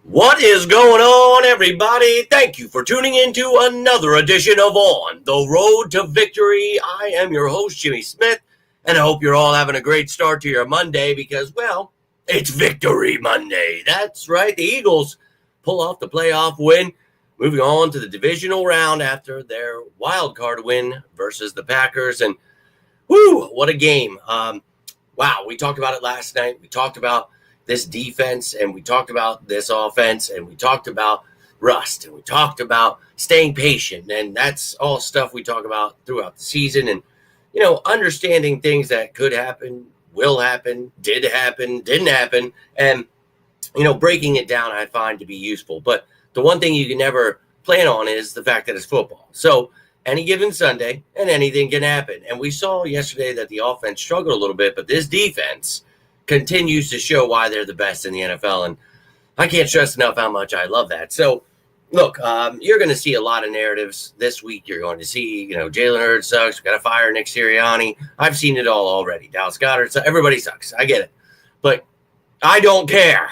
What is going on, everybody? Thank you for tuning in to another edition of On the Road to Victory. I am your host, Jimmy Smith, and I hope you're all having a great start to your Monday because, well, it's Victory Monday. That's right. The Eagles pull off the playoff win, moving on to the divisional round after their wild card win versus the Packers. And, whoo, what a game. Wow, we talked about it last night. We talked about this defense, and we talked about this offense, and we talked about rust, and we talked about staying patient, and that's all stuff we talk about throughout the season. And understanding things that could happen, will happen, did happen, didn't happen, and breaking it down I find to be useful. But the one thing you can never plan on is the fact that it's football. So any given Sunday and anything can happen. And we saw yesterday that the offense struggled a little bit, but this defense continues to show why they're the best in the NFL. And I can't stress enough how much I love that. So, look, you're going to see a lot of narratives this week. You're going to see, Jalen Hurts sucks. We got to fire Nick Sirianni. I've seen it all already. Dallas Goedert, everybody sucks. I get it. But I don't care.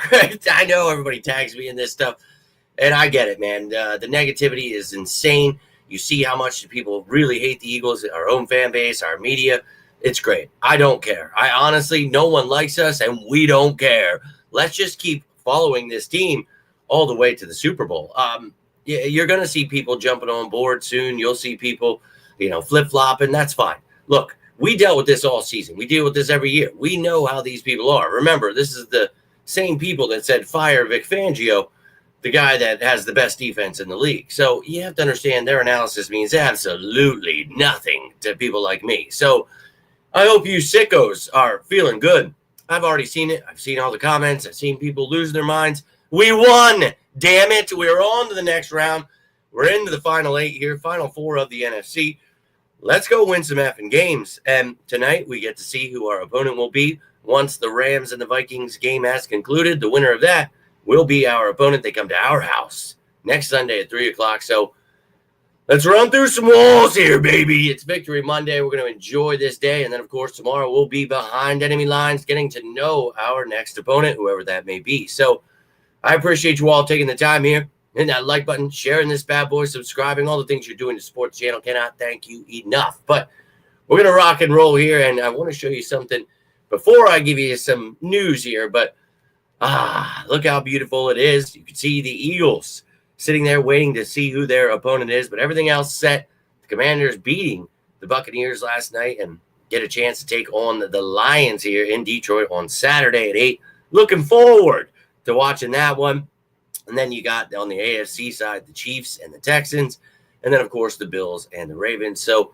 I know everybody tags me in this stuff, and I get it, man. The negativity is insane. You see how much people really hate the Eagles, our own fan base, our media. It's great. I don't care. I honestly, no one likes us, and we don't care. Let's just keep following this team all the way to the Super Bowl. You're going to see people jumping on board soon. You'll see people, flip-flopping. That's fine. Look, we dealt with this all season. We deal with this every year. We know how these people are. Remember, this is the same people that said fire Vic Fangio, the guy that has the best defense in the league. So you have to understand their analysis means absolutely nothing to people like me. So I hope you sickos are feeling good. I've already seen it. I've seen all the comments. I've seen people lose their minds. We won. Damn it. We're on to the next round. We're into the final 8 here, final 4 of the NFC. Let's go win some effing games. And tonight we get to see who our opponent will be once the Rams and the Vikings game has concluded. The winner of that will be our opponent. They come to our house next Sunday at 3 o'clock. So let's run through some walls here, baby. It's Victory Monday. We're going to enjoy this day. And then, of course, tomorrow we'll be behind enemy lines, getting to know our next opponent, whoever that may be. So I appreciate you all taking the time here. Hitting that like button, sharing this bad boy, subscribing, all the things you're doing to support the channel. Cannot thank you enough. But we're going to rock and roll here. And I want to show you something before I give you some news here. But look how beautiful it is. You can see the Eagles sitting there waiting to see who their opponent is, but everything else set. The Commanders beating the Buccaneers last night and get a chance to take on the Lions here in Detroit on Saturday at 8. Looking forward to watching that one. And then you got on the AFC side, the Chiefs and the Texans, and then, of course, the Bills and the Ravens. So,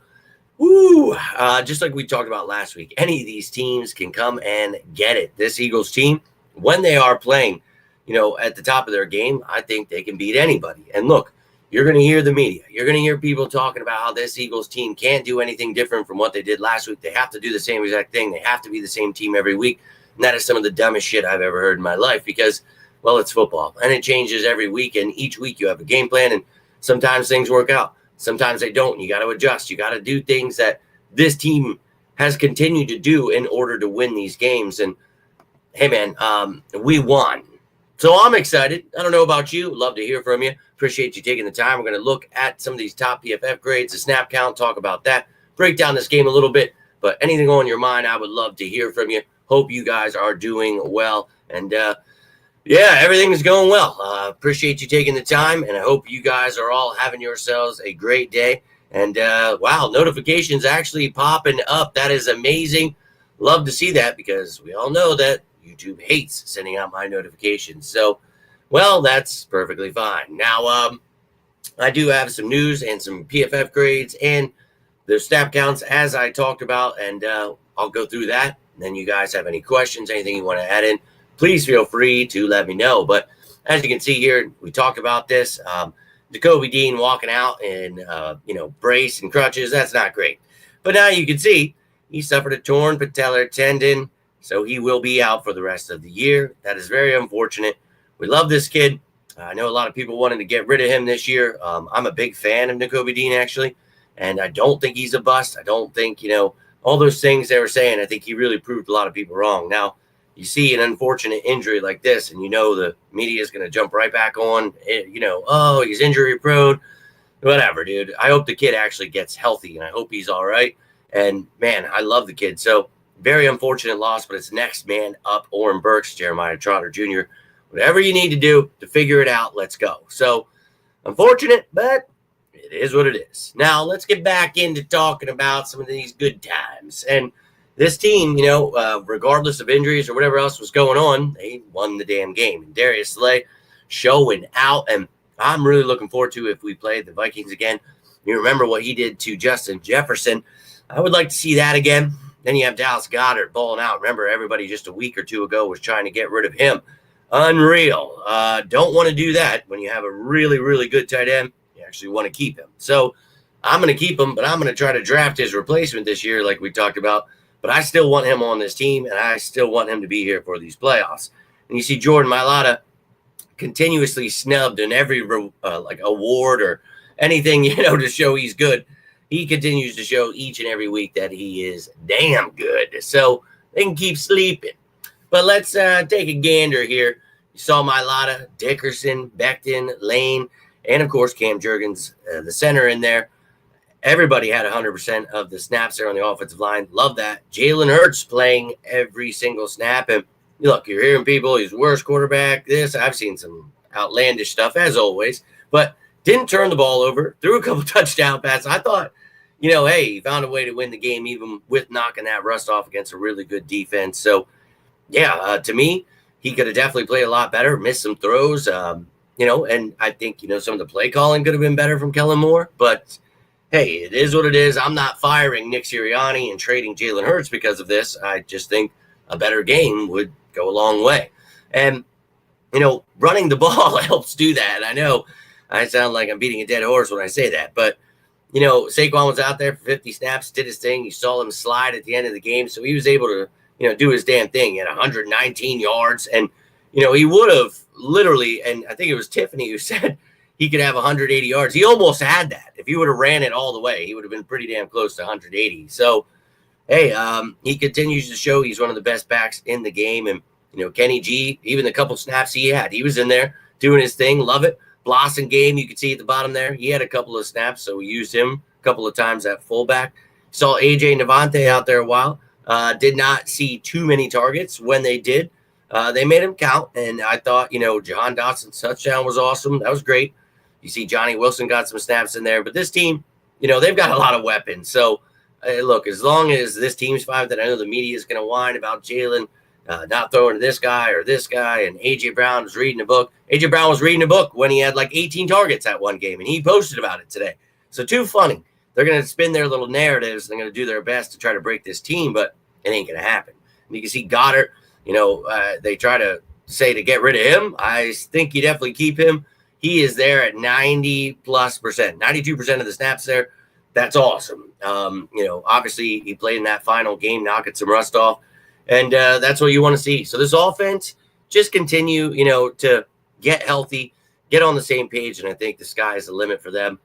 just like we talked about last week, any of these teams can come and get it. This Eagles team, when they are playing, at the top of their game, I think they can beat anybody. And look, you're going to hear the media. You're going to hear people talking about how this Eagles team can't do anything different from what they did last week. They have to do the same exact thing. They have to be the same team every week. And that is some of the dumbest shit I've ever heard in my life because, well, it's football. And it changes every week. And each week you have a game plan. And sometimes things work out. Sometimes they don't. You got to adjust. You got to do things that this team has continued to do in order to win these games. And, hey, man, we won. So I'm excited. I don't know about you. Love to hear from you. Appreciate you taking the time. We're going to look at some of these top PFF grades, the snap count, talk about that, break down this game a little bit. But anything on your mind, I would love to hear from you. Hope you guys are doing well. And, everything is going well. Appreciate you taking the time. And I hope you guys are all having yourselves a great day. And, wow, notifications actually popping up. That is amazing. Love to see that because we all know that YouTube hates sending out my notifications. So, well, that's perfectly fine. Now, I do have some news and some PFF grades and the snap counts as I talked about, and I'll go through that. And then you guys have any questions, anything you want to add in, please feel free to let me know. But as you can see here, we talked about this. Jacoby Dean walking out in, brace and crutches. That's not great. But now you can see he suffered a torn patellar tendon. So he will be out for the rest of the year. That is very unfortunate. We love this kid. I know a lot of people wanted to get rid of him this year. I'm a big fan of Jacoby Dean, actually. And I don't think he's a bust. I don't think, all those things they were saying. I think he really proved a lot of people wrong. Now, you see an unfortunate injury like this, and the media is going to jump right back on, oh, he's injury prone, whatever, dude. I hope the kid actually gets healthy, and I hope he's all right. And, man, I love the kid. So, very unfortunate loss, but it's next man up, Oren Burks, Jeremiah Trotter Jr. Whatever you need to do to figure it out, let's go. So, unfortunate, but it is what it is. Now, let's get back into talking about some of these good times. And this team, regardless of injuries or whatever else was going on, they won the damn game. And Darius Slay showing out, and I'm really looking forward to if we play the Vikings again. You remember what he did to Justin Jefferson. I would like to see that again. Then you have Dallas Goedert balling out. Remember, everybody just a week or two ago was trying to get rid of him. Unreal. Don't want to do that when you have a really, really good tight end. You actually want to keep him. So I'm going to keep him, but I'm going to try to draft his replacement this year like we talked about. But I still want him on this team, and I still want him to be here for these playoffs. And you see Jordan Mailata continuously snubbed in every award or anything, to show he's good. He continues to show each and every week that he is damn good. So they can keep sleeping. But let's take a gander here. You saw Mailata, Dickerson, Becton, Lane, and, of course, Cam Jurgens, the center in there. Everybody had 100% of the snaps there on the offensive line. Love that. Jalen Hurts playing every single snap. And, look, you're hearing people, he's the worst quarterback. I've seen some outlandish stuff, as always. But didn't turn the ball over. Threw a couple touchdown passes. I thought, hey, he found a way to win the game even with knocking that rust off against a really good defense. So, yeah, to me, he could have definitely played a lot better, missed some throws, and I think, some of the play calling could have been better from Kellen Moore. But, hey, it is what it is. I'm not firing Nick Sirianni and trading Jalen Hurts because of this. I just think a better game would go a long way. And, running the ball helps do that. I know I sound like I'm beating a dead horse when I say that, but Saquon was out there for 50 snaps, did his thing. You saw him slide at the end of the game, so he was able to, do his damn thing. He had 119 yards, and, he would have literally, and I think it was Tiffany who said he could have 180 yards. He almost had that. If he would have ran it all the way, he would have been pretty damn close to 180. So, hey, he continues to show he's one of the best backs in the game, and, Kenny G, even the couple snaps he had, he was in there doing his thing. Love it. Blossom game, you can see at the bottom there. He had a couple of snaps, so we used him a couple of times at fullback. Saw A.J. Navante out there a while. Did not see too many targets. When they did, they made him count. And I thought, Jahan Dotson's touchdown was awesome. That was great. You see Johnny Wilson got some snaps in there. But this team, they've got a lot of weapons. So, look, as long as this team's fine, that I know the media is going to whine about Jalen not throwing to this guy or this guy, and A.J. Brown was reading a book. A.J. Brown was reading a book when he had like 18 targets at one game, and he posted about it today. So too funny. They're going to spin their little narratives. They're going to do their best to try to break this team, but it ain't going to happen. And you can see Goddard, they try to say to get rid of him. I think you definitely keep him. He is there at 90+%, 92% of the snaps there. That's awesome. Obviously he played in that final game, knocking some rust off. And that's what you want to see. So this offense, just continue, to get healthy, get on the same page, and I think the sky is the limit for them.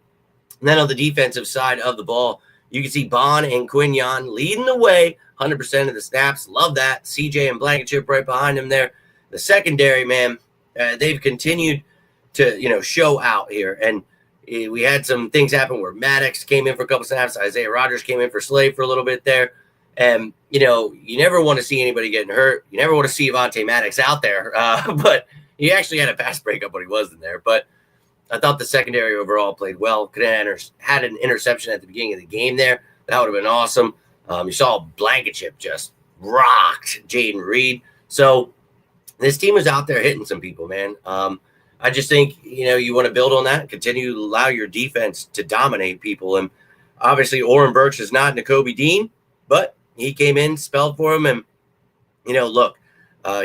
And then on the defensive side of the ball, you can see Bond and Quinion leading the way, 100% of the snaps. Love that. CJ and Blankenship right behind him there. The secondary, man, they've continued to, show out here. And we had some things happen where Maddox came in for a couple snaps. Isaiah Rodgers came in for Slade for a little bit there. And, you never want to see anybody getting hurt. You never want to see Avonte Maddox out there. But he actually had a pass breakup when he wasn't there. But I thought the secondary overall played well. Could have had an interception at the beginning of the game there. That would have been awesome. You saw Blankenship just rocked Jaden Reed. So this team was out there hitting some people, man. I just think, you want to build on that, continue to allow your defense to dominate people. And obviously Oren Burks is not Nakobe Dean, but he came in, spelled for him. And, look,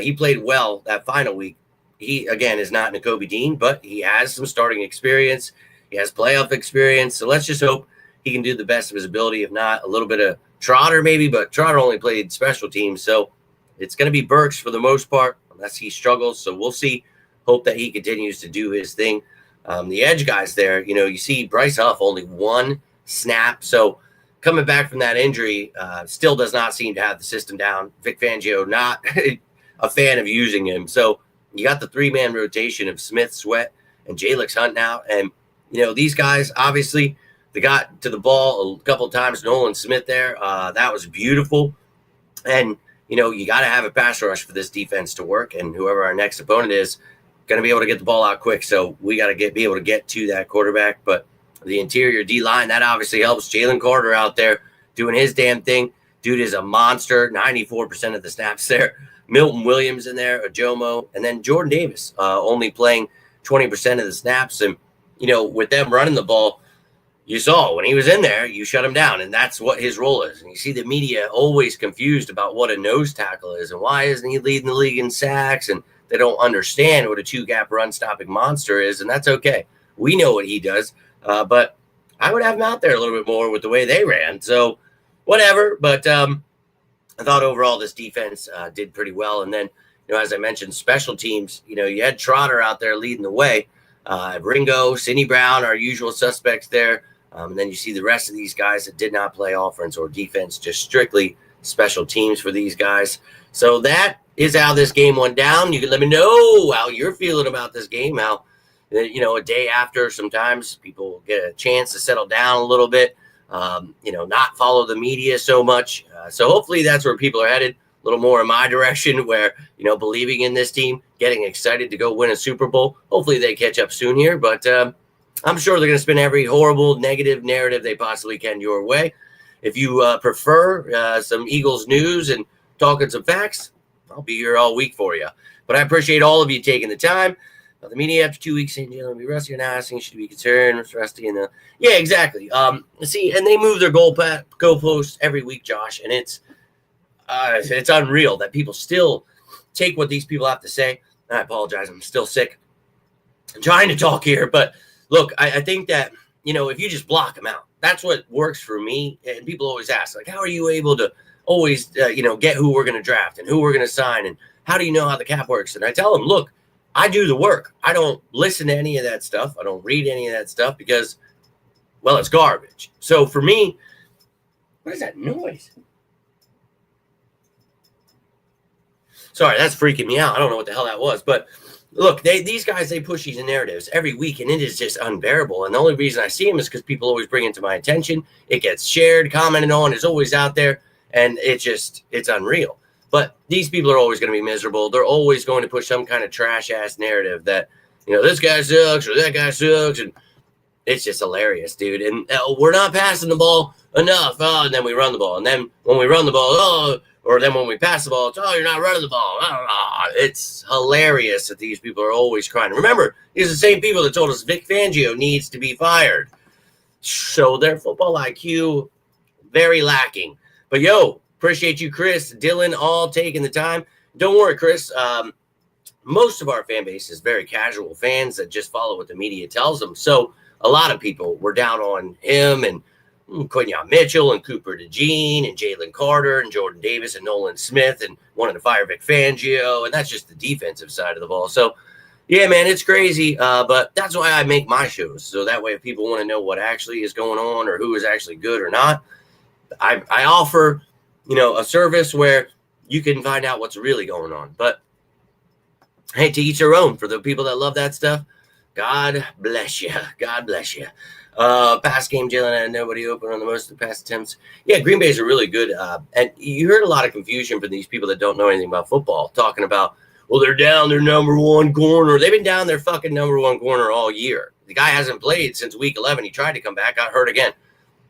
he played well that final week. He, again, is not Nakobe Dean, but he has some starting experience. He has playoff experience. So let's just hope he can do the best of his ability. If not, a little bit of Trotter maybe, but Trotter only played special teams. So it's going to be Burks for the most part, unless he struggles. So we'll see. Hope that he continues to do his thing. The edge guys there, you see Bryce Huff only one snap. So coming back from that injury, still does not seem to have the system down. Vic Fangio not a fan of using him. So you got the 3-man rotation of Smith, Sweat, and Jalix Hunt now. And, these guys, obviously, they got to the ball a couple of times. Nolan Smith there. That was beautiful. And, you got to have a pass rush for this defense to work. And whoever our next opponent is, going to be able to get the ball out quick. So we got to be able to get to that quarterback. But the interior D-line, that obviously helps. Jalen Carter out there doing his damn thing. Dude is a monster, 94% of the snaps there. Milton Williams in there, Ajomo, and then Jordan Davis only playing 20% of the snaps. And, with them running the ball, you saw when he was in there, you shut him down, and that's what his role is. And you see the media always confused about what a nose tackle is and why isn't he leading the league in sacks, and they don't understand what a 2-gap run-stopping monster is, and that's okay. We know what he does, but I would have him out there a little bit more with the way they ran. So whatever, but I thought overall this defense did pretty well. And then, as I mentioned, special teams, you had Trotter out there leading the way. Ringo, Sidney Brown, our usual suspects there. And then you see the rest of these guys that did not play offense or defense, just strictly special teams for these guys. So that is how this game went down. You can let me know how you're feeling about this game, how, a day after, sometimes people get a chance to settle down a little bit, not follow the media so much. So hopefully that's where people are headed, a little more in my direction where, believing in this team, getting excited to go win a Super Bowl. Hopefully they catch up soon here, but I'm sure they're going to spin every horrible negative narrative they possibly can your way. If you prefer some Eagles news and talking some facts, I'll be here all week for you. But I appreciate all of you taking the time. The media after 2 weeks saying Jalen will be rusty. You're not asking, should be concerned. It's rusty. Yeah, exactly. See, and they move their goalposts every week, Josh, and it's unreal that people still take what these people have to say. I apologize. I'm still sick. I'm trying to talk here, but look, I think that, if you just block them out, that's what works for me. And people always ask, like, how are you able to always, get who we're going to draft and who we're going to sign? And how do you know how the cap works? And I tell them, look, I do the work. I don't listen to any of that stuff. I don't read any of that stuff because, well, it's garbage. So for me, what is that noise? Sorry, that's freaking me out. I don't know what the hell that was. But look, these guys, they push these narratives every week, and it is just unbearable. And the only reason I see them is because people always bring it to my attention. It gets shared, commented on, it's always out there, and it's unreal. But these people are always going to be miserable. They're always going to push some kind of trash-ass narrative that, this guy sucks or that guy sucks. And it's just hilarious, dude. And we're not passing the ball enough. Oh, and then we run the ball. And then when we run the ball, or then when we pass the ball, it's, you're not running the ball. It's hilarious that these people are always crying. Remember, these are the same people that told us Vic Fangio needs to be fired. So their football IQ, very lacking. But, appreciate you, Chris, Dylan, all taking the time. Don't worry, Chris. Most of our fan base is very casual fans that just follow what the media tells them. So a lot of people were down on him and Quinyon Mitchell and Cooper DeJean and Jalen Carter and Jordan Davis and Nolan Smith and wanted to fire Vic Fangio. And that's just the defensive side of the ball. So, yeah, man, it's crazy. But that's why I make my shows. So that way if people want to know what actually is going on or who is actually good or not, I offer – a service where you can find out what's really going on. But hey, to each their own. For the people that love that stuff, God bless you. God bless you. Pass game, Jalen had nobody open on the most of the pass attempts. Yeah, Green Bay's are really good. And you heard a lot of confusion from these people that don't know anything about football, talking about, well, they're down their number one corner. They've been down their fucking number one corner all year. The guy hasn't played since week 11. He tried to come back, got hurt again.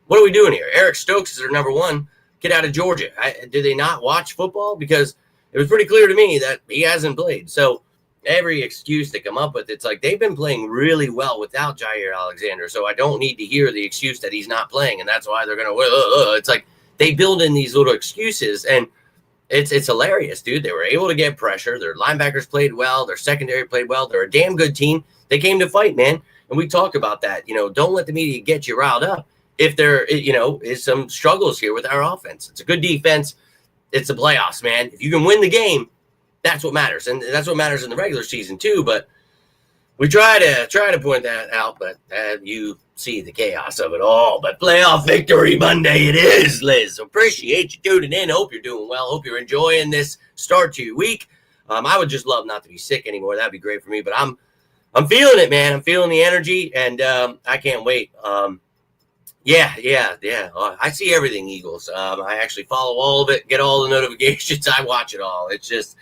What are we doing here? Eric Stokes is their number one. Get out of Georgia. Did they not watch football? Because it was pretty clear to me that he hasn't played. So every excuse they come up with, it's like they've been playing really well without Jair Alexander. So I don't need to hear the excuse that he's not playing, and that's why they're going to It's like they build in these little excuses, and it's hilarious, dude. They were able to get pressure. Their linebackers played well. Their secondary played well. They're a damn good team. They came to fight, man. And we talk about that. Don't let the media get you riled up. If there, is some struggles here with our offense. It's a good defense. It's the playoffs, man. If you can win the game, that's what matters. And that's what matters in the regular season too. But we try to point that out, but you see the chaos of it all. But playoff victory Monday it is, Liz. So appreciate you tuning in. Hope you're doing well. Hope you're enjoying this start to your week. I would just love not to be sick anymore. That'd be great for me. But I'm feeling it, man. I'm feeling the energy, and I can't wait. Yeah. I see everything Eagles. I actually follow all of it, get all the notifications. I watch it all. It's just,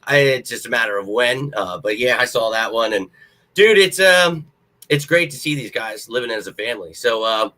it's just a matter of when. But yeah, I saw that one, and dude, it's great to see these guys living as a family. So,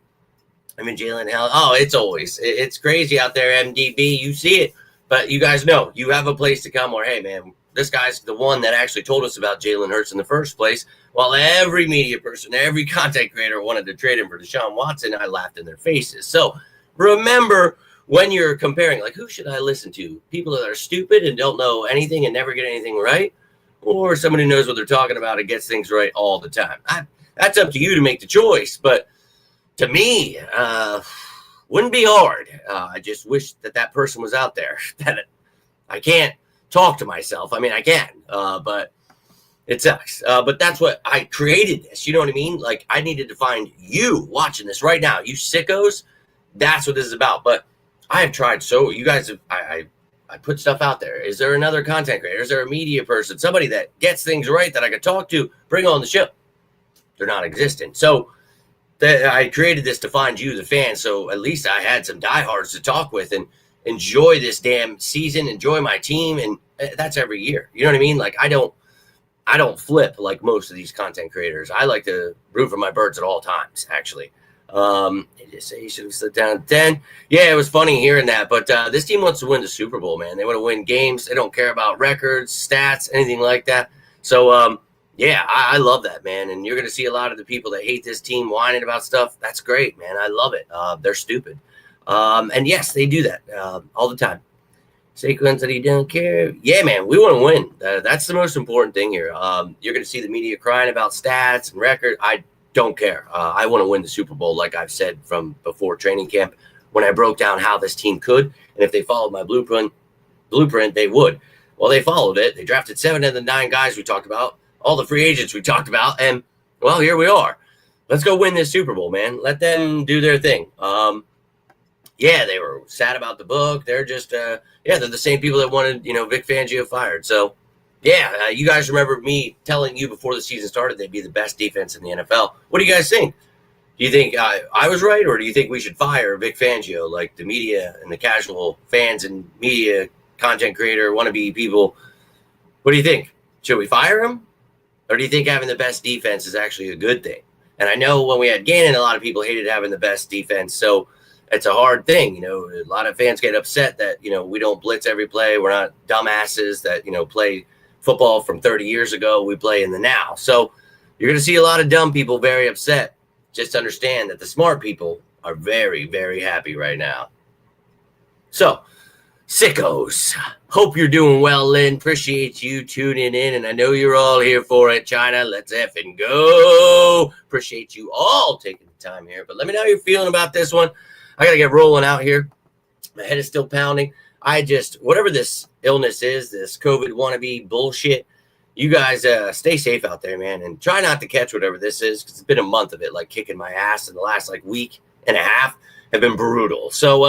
Jalen Hall. Oh, it's crazy out there, MDB. You see it, but you guys know you have a place to come where, hey, man, this guy's the one that actually told us about Jalen Hurts in the first place. While every media person, every content creator wanted to trade him for Deshaun Watson, I laughed in their faces. So remember, when you're comparing, like, who should I listen to? People that are stupid and don't know anything and never get anything right, or somebody who knows what they're talking about and gets things right all the time? That's up to you to make the choice. But to me, wouldn't be hard. I just wish that person was out there. That I can't talk to myself. I mean, I can, but it sucks. But that's what I created this. You know what I mean? Like, I needed to find you watching this right now. You sickos. That's what this is about. But I have tried. So you guys have, I put stuff out there. Is there another content creator? Is there a media person? Somebody that gets things right that I could talk to, bring on the show? They're not existent. So I created this to find you, the fan. So at least I had some diehards to talk with and enjoy this damn season, enjoy my team. And that's every year. You know what I mean? Like, I don't flip like most of these content creators. I like to root for my birds at all times, actually. They just say you should have slipped down to 10. Yeah, it was funny hearing that. But this team wants to win the Super Bowl, man. They want to win games. They don't care about records, stats, anything like that. So, yeah, I love that, man. And you're going to see a lot of the people that hate this team whining about stuff. That's great, man. I love it. They're stupid. And yes, they do that all the time. Saquon said he don't care. Yeah, man, we want to win. That's the most important thing here. You're going to see the media crying about stats and record. I don't care. I want to win the Super Bowl, like I've said from before training camp when I broke down how this team could. And if they followed my blueprint, they would. Well, they followed it. They drafted 7 of the 9 guys we talked about, all the free agents we talked about, and, well, here we are. Let's go win this Super Bowl, man. Let them do their thing. Yeah, they were sad about the book. They're just, they're the same people that wanted, Vic Fangio fired. So, yeah, you guys remember me telling you before the season started they'd be the best defense in the NFL. What do you guys think? Do you think I was right, or do you think we should fire Vic Fangio, like the media and the casual fans and media content creator wannabe people? What do you think? Should we fire him? Or do you think having the best defense is actually a good thing? And I know when we had Gannon, a lot of people hated having the best defense. So it's a hard thing. A lot of fans get upset that, we don't blitz every play. We're not dumbasses that, play football from 30 years ago. We play in the now. So you're going to see a lot of dumb people very upset. Just understand that the smart people are very, very happy right now. So, sickos, hope you're doing well, Lynn. Appreciate you tuning in, and I know you're all here for it, China. Let's effing go. Appreciate you all taking the time here, but let me know how you're feeling about this one. I got to get rolling out here. My head is still pounding. Whatever this illness is, this COVID wannabe bullshit, you guys stay safe out there, man, and try not to catch whatever this is, because it's been a month of it, like kicking my ass, and the last week and a half have been brutal. So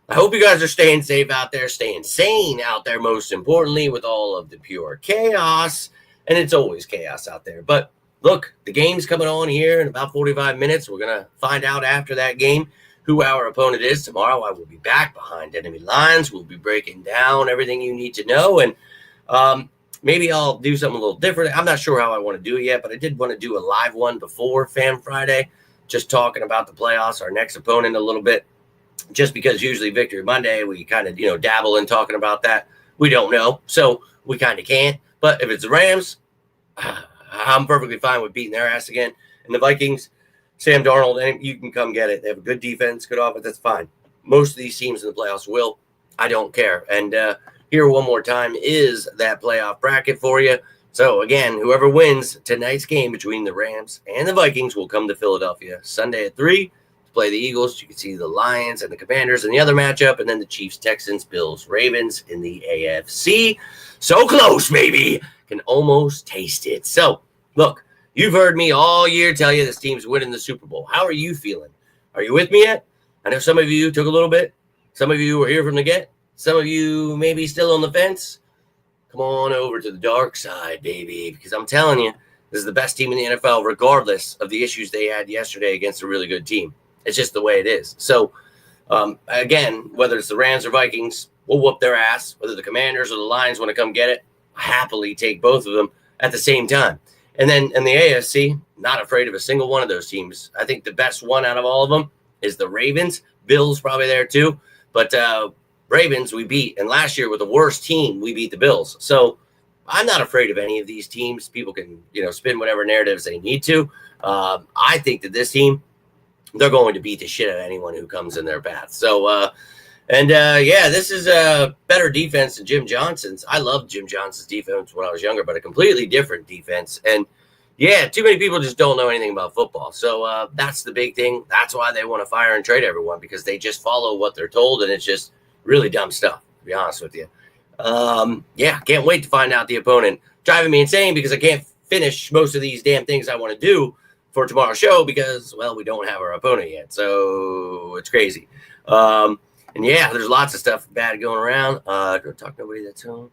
I hope you guys are staying safe out there, staying sane out there, most importantly, with all of the pure chaos, and it's always chaos out there. But look, the game's coming on here in about 45 minutes. We're going to find out after that game who our opponent is. Tomorrow I will be back behind enemy lines. We'll be breaking down everything you need to know, and maybe I'll do something a little different. I'm not sure how I want to do it yet, but I did want to do a live one before Fan Friday, just talking about the playoffs, our next opponent a little bit, just because usually Victory Monday, we kind of, dabble in talking about that. We don't know, so we kind of can't. But if it's the Rams, I'm perfectly fine with beating their ass again. And the Vikings, Sam Darnold, you can come get it. They have a good defense, good offense. That's fine. Most of these teams in the playoffs will. I don't care. And here one more time is that playoff bracket for you. So, again, whoever wins tonight's game between the Rams and the Vikings will come to Philadelphia Sunday at 3 to play the Eagles. You can see the Lions and the Commanders in the other matchup, and then the Chiefs, Texans, Bills, Ravens in the AFC. So close, baby. Can almost taste it. So, look. You've heard me all year tell you this team's winning the Super Bowl. How are you feeling? Are you with me yet? I know some of you took a little bit. Some of you were here from the get. Some of you maybe still on the fence. come on over to the dark side, baby, because I'm telling you, this is the best team in the NFL, regardless of the issues they had yesterday against a really good team. It's just the way it is. So, again, whether it's the Rams or Vikings, we'll whoop their ass. Whether the Commanders or the Lions want to come get it, I happily take both of them at the same time. And then in the AFC, not afraid of a single one of those teams. I think the best one out of all of them is the Ravens. Bills probably there too. But Ravens we beat. And last year with the worst team, we beat the Bills. So I'm not afraid of any of these teams. People can, spin whatever narratives they need to. I think that this team, they're going to beat the shit out of anyone who comes in their path. So, this is a better defense than Jim Johnson's. I loved Jim Johnson's defense when I was younger, but a completely different defense. And, too many people just don't know anything about football. So that's the big thing. That's why they want to fire and trade everyone, because they just follow what they're told, and it's just really dumb stuff, to be honest with you. Can't wait to find out the opponent. Driving me insane because I can't finish most of these damn things I want to do for tomorrow's show because, well, we don't have our opponent yet. So it's crazy. There's lots of stuff bad going around. Don't talk to nobody that's home.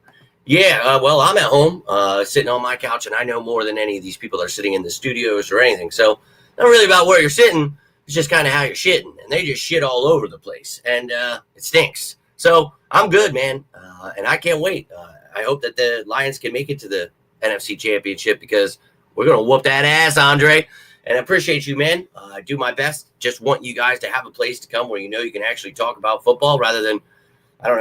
I'm at home, sitting on my couch, and I know more than any of these people that are sitting in the studios or anything. So not really about where you're sitting. It's just kind of how you're shitting. And they just shit all over the place. And it stinks. So I'm good, man. And I can't wait. I hope that the Lions can make it to the NFC Championship because we're going to whoop that ass, Andre. And I appreciate you, man. I do my best. Just want you guys to have a place to come where you can actually talk about football rather than,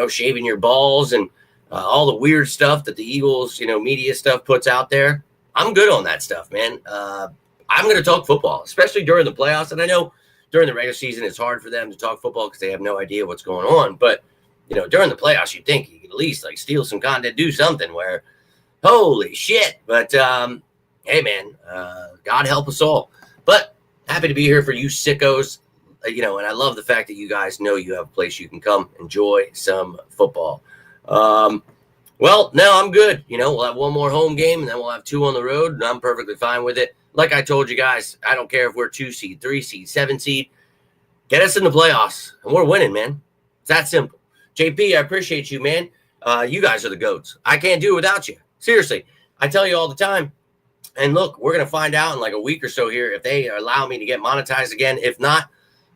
shaving your balls and all the weird stuff that the Eagles, media stuff puts out there. I'm good on that stuff, man. I'm going to talk football, especially during the playoffs. And I know during the regular season, it's hard for them to talk football because they have no idea what's going on. But, during the playoffs, you'd think you could at least steal some content, do something where, holy shit. But, hey, man, God help us all. But happy to be here for you sickos, and I love the fact that you guys know you have a place you can come enjoy some football. No, I'm good. We'll have one more home game, and then we'll have 2 on the road, and I'm perfectly fine with it. Like I told you guys, I don't care if we're 2 seed, 3 seed, 7 seed. Get us in the playoffs, and we're winning, man. It's that simple. JP, I appreciate you, man. You guys are the GOATs. I can't do it without you. Seriously, I tell you all the time. And look, we're going to find out in like a week or so here if they allow me to get monetized again. If not,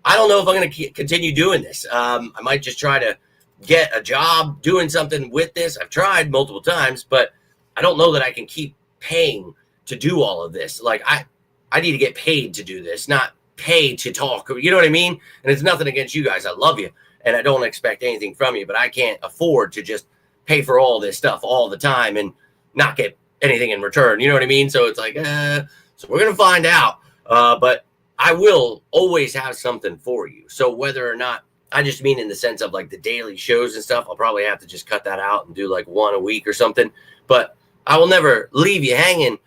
I don't know if I'm going to continue doing this. I might just try to get a job doing something with this. I've tried multiple times, but I don't know that I can keep paying to do all of this. Like I need to get paid to do this, not pay to talk. You know what I mean? And it's nothing against you guys. I love you. And I don't expect anything from you, but I can't afford to just pay for all this stuff all the time and not get anything in return. You know what I mean? So it's like, so we're going to find out. But I will always have something for you. So whether or not, I just mean in the sense of like the daily shows and stuff, I'll probably have to just cut that out and do like 1 a week or something. But I will never leave you hanging.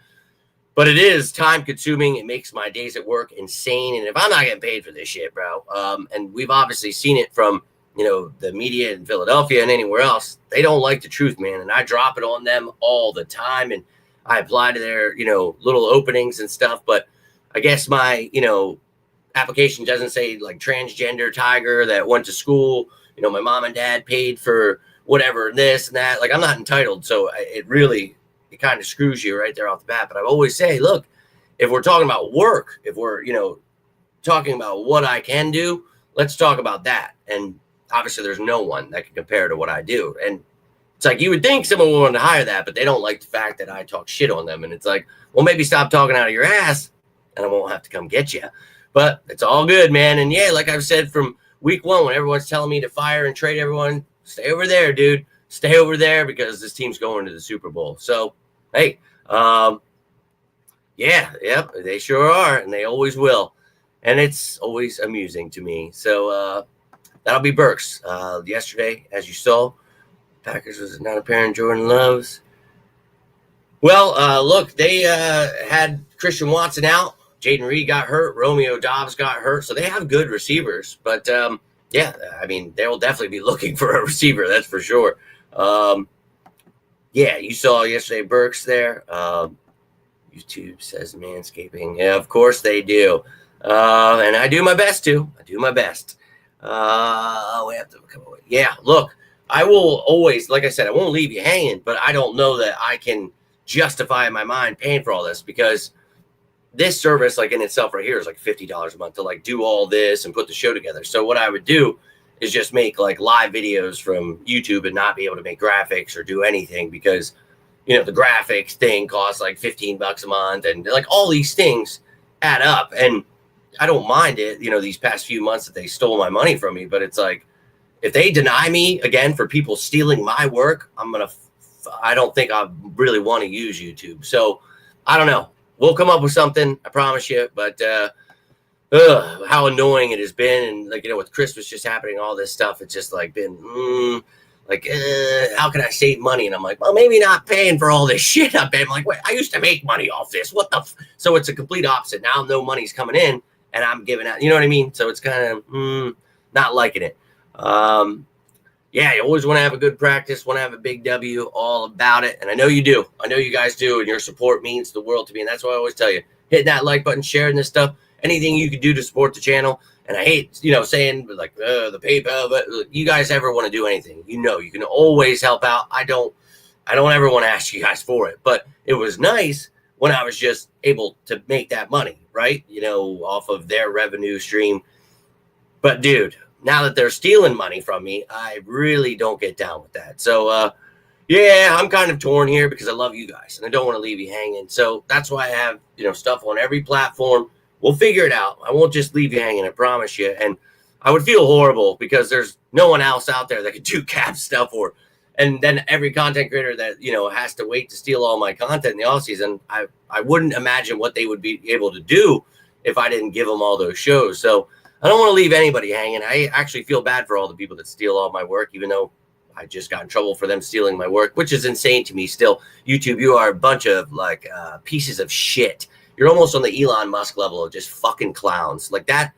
But it is time consuming. It makes my days at work insane. And if I'm not getting paid for this shit, bro, and we've obviously seen it from, the media in Philadelphia and anywhere else, they don't like the truth, man. And I drop it on them all the time. And I apply to their, little openings and stuff. But I guess my, application doesn't say like transgender tiger that went to school. My mom and dad paid for whatever, this and that. Like I'm not entitled. So it kind of screws you right there off the bat. But I always say, look, if we're talking about work, if we're, talking about what I can do, let's talk about that. And obviously there's no one that can compare to what I do. And it's like, you would think someone would want to hire that, but they don't like the fact that I talk shit on them. And it's like, well, maybe stop talking out of your ass and I won't have to come get you. But it's all good, man. And yeah, like I've said from week 1, when everyone's telling me to fire and trade everyone, stay over there, dude. Stay over there because this team's going to the Super Bowl. So, hey, they sure are. And they always will. And it's always amusing to me. So, that'll be Burks. Yesterday, as you saw, Packers was not apparent Jordan Loves. Well, look, they had Christian Watson out. Jaden Reed got hurt. Romeo Doubs got hurt. So they have good receivers. But, they will definitely be looking for a receiver. That's for sure. You saw yesterday Burks there. YouTube says manscaping. Yeah, of course they do. And I do my best to. We have to come away. Yeah, look, I will always, like I said, I won't leave you hanging, but I don't know that I can justify in my mind paying for all this, because this service, like in itself right here, is like $50 a month to like do all this and put the show together. So what I would do is just make like live videos from YouTube and not be able to make graphics or do anything, because, you know, the graphics thing costs like $15 a month, and like all these things add up. And I don't mind it, you know, these past few months that they stole my money from me, but it's like, if they deny me again for people stealing my work, I don't think I really want to use YouTube. So I don't know. We'll come up with something, I promise you. But how annoying it has been. And like, you know, with Christmas just happening, all this stuff, it's just like been how can I save money? And I'm like, well, maybe not paying for all this shit I pay. I'm like, wait, I used to make money off this. What the? So it's a complete opposite. Now no money's coming in and I'm giving out. You know what I mean? So it's kind of not liking it. Yeah, you always want to have a good practice, want to have a big W, all about it. And I know you do. I know you guys do. And your support means the world to me. And that's why I always tell you, hit that like button, sharing this stuff, anything you can do to support the channel. And I hate, you know, saying like the PayPal, but you guys ever want to do anything, you know, you can always help out. I don't ever want to ask you guys for it, but it was nice when I was just able to make that money, right? You know, off of their revenue stream. But dude, now that they're stealing money from me, I really don't get down with that. So, yeah, I'm kind of torn here because I love you guys and I don't want to leave you hanging. So that's why I have, you know, stuff on every platform. We'll figure it out. I won't just leave you hanging, I promise you. And I would feel horrible because there's no one else out there that could do cap stuff and then every content creator that, you know, has to wait to steal all my content in the off season. I wouldn't imagine what they would be able to do if I didn't give them all those shows. So I don't want to leave anybody hanging. I actually feel bad for all the people that steal all my work, even though I just got in trouble for them stealing my work, which is insane to me still. YouTube, you are a bunch of like pieces of shit. You're almost on the Elon Musk level of just fucking clowns. Like that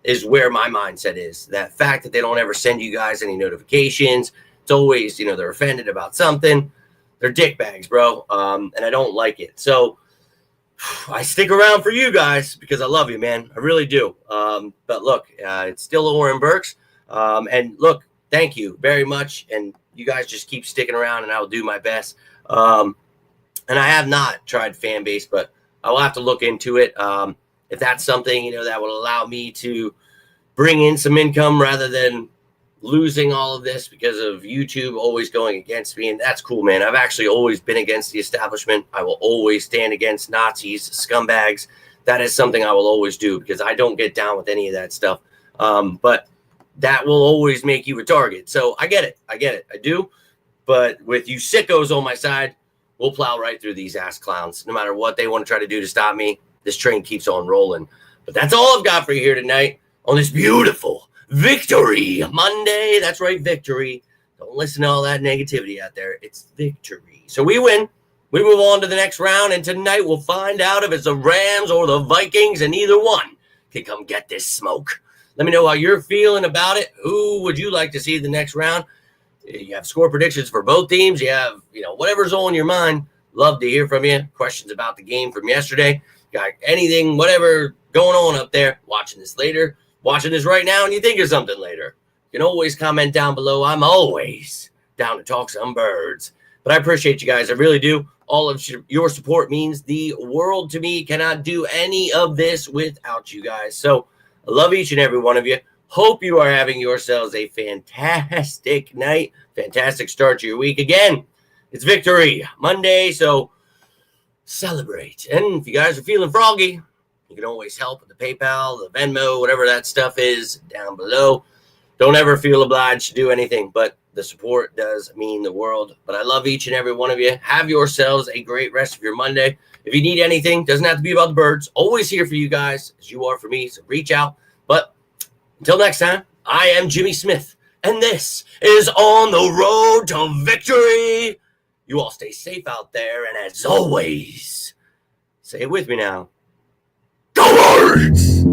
is where my mindset is. That fact that they don't ever send you guys any notifications. It's always, you know, they're offended about something. They're dickbags, bro. And I don't like it. So I stick around for you guys because I love you, man. I really do. But look, it's still Oren Burks. And look, thank you very much. And you guys just keep sticking around and I will do my best. And I have not tried fan base, but I will have to look into it. If that's something, you know, that will allow me to bring in some income rather than losing all of this because of YouTube always going against me. And that's cool, man. I've actually always been against the establishment. I will always stand against Nazis, scumbags. That is something I will always do because I don't get down with any of that stuff. But that will always make you a target. So I get it. I do. But with you sickos on my side, we'll plow right through these ass clowns. No matter what they want to try to do to stop me, this train keeps on rolling. But that's all I've got for you here tonight on this beautiful Victory Monday. That's right, victory. Don't listen to all that negativity out there. It's victory. So we win. We move on to the next round, and tonight we'll find out if it's the Rams or the Vikings, and either one can come get this smoke. Let me know how you're feeling about it. Who would you like to see the next round? You have score predictions for both teams. You have, you know, whatever's on your mind. Love to hear from you. Questions about the game from yesterday. Got anything, whatever going on up there. Watching this later. Watching this right now and you think of something later. You can always comment down below. I'm always down to talk some birds. But I appreciate you guys. I really do. All of your support means the world to me. Cannot do any of this without you guys. So I love each and every one of you. Hope you are having yourselves a fantastic night. Fantastic start to your week. Again, it's Victory Monday, so celebrate. And if you guys are feeling froggy, you can always help with the PayPal, the Venmo, whatever that stuff is down below. Don't ever feel obliged to do anything, but the support does mean the world. But I love each and every one of you. Have yourselves a great rest of your Monday. If you need anything, doesn't have to be about the birds. Always here for you guys, as you are for me, so reach out. But until next time, I am Jimmy Smith, and this is On the Road to Victory. You all stay safe out there, and as always, say it with me now. Go Birds!